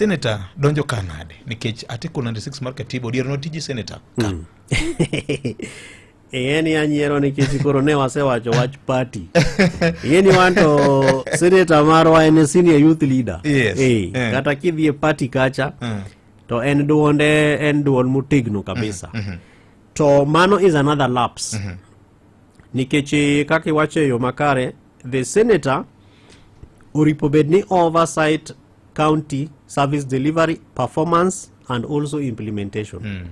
Seneta donjo ka nade nikech Article 96 mar katiba dier no tiji seneta ka. Eni anyiero nikech koro ne wasewacho wach party. Eni wanto seneta marwa en senior youth leader. Yes. Kata kidhie party kacha to en duol motegno kabisa. To mano is another lapse. Nikech kaka iwacho yo makare, the senator uripo bedni oversight county service delivery, performance and also implementation.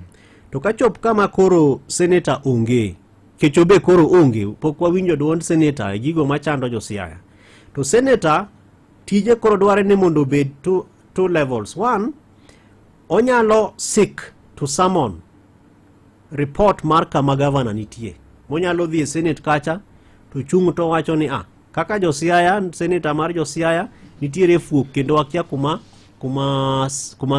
To kachop kama koro senator onge, kechobe koro onge, pok wawinjo duond senator gigo machando jo Siaya. To senator tije koro dware ni mondo bed two levels. One, onyalo seek to summon report mar kama governor nitie. Monyalo dhi e senate kacha to chung to wacho ni kaka jo Siaya, senator mar jo Siaya nitiere fuok kendo wakia kuma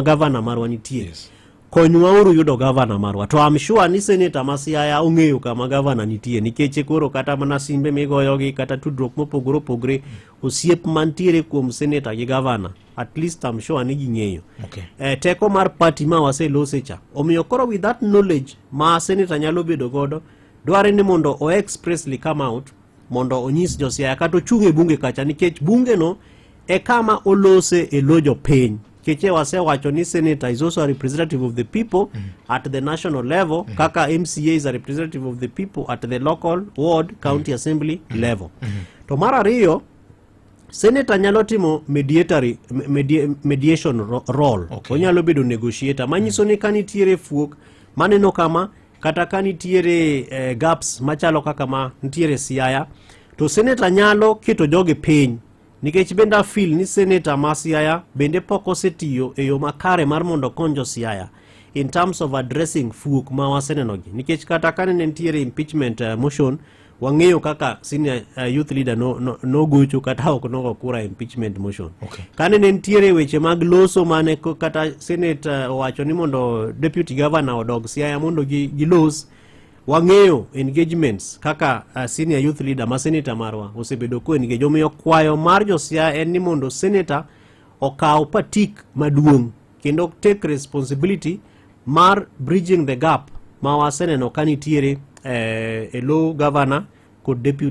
governor marwa nitie. Yes. Konywa uru yudo governor marwa. To I'm sure ni senator ma Siaya ong'eyo kama governor nitie nikech koro kata mana simbe migoyogi kata tudruok mopogore opogore osiep mantiere kuom senator gi governor. At least I'm sure ni ging'eyo. Okay. Teko mar party ma waselose cha. Omiyo koro with that knowledge ma senator nyalo bedo godo, dware ni mondo o expressly come out mondo onyis jo Siaya kata ochung e bunge kacha nikech bunge no e kama olose e lojo piny. Keche wasewacho ni senator is also a representative of the people at the national level, kaka MCA is a representative of the people at the local, ward, county assembly level. To mar ariyo, senator nyalo timo mediation role. Okay. Onyalo bedo negotiator. Manyiso ni kanitiere fuok, maneno kama, kata kanitiere gaps machalo kaka ma nitiere Siaya, to senator nyalo keto joge piny. Nikech benda feel ni senator ma Siaya bende poko setiyo e yo makare mar mondo konjo Siaya in terms of addressing fuok ma wasenenogi. Nikech kata kane nentiere impeachment motion, wang'eyo kaka senior youth leader no gocho kata ok nogo kura impeachment motion. Okay. Kane nentiere weche mag loso mane kata senate owacho ni mondo deputy governor odog Siaya mondo gilos, wang'eyo engagements kaka senior youth leader ma senator marwa osebedo ko engage. Omiyo kwayo mar jo Siaya en ni mondo senator okaw patik maduong' kendo take responsibility mar bridging the gap ma waseneno kanitiere e low governor kod deputy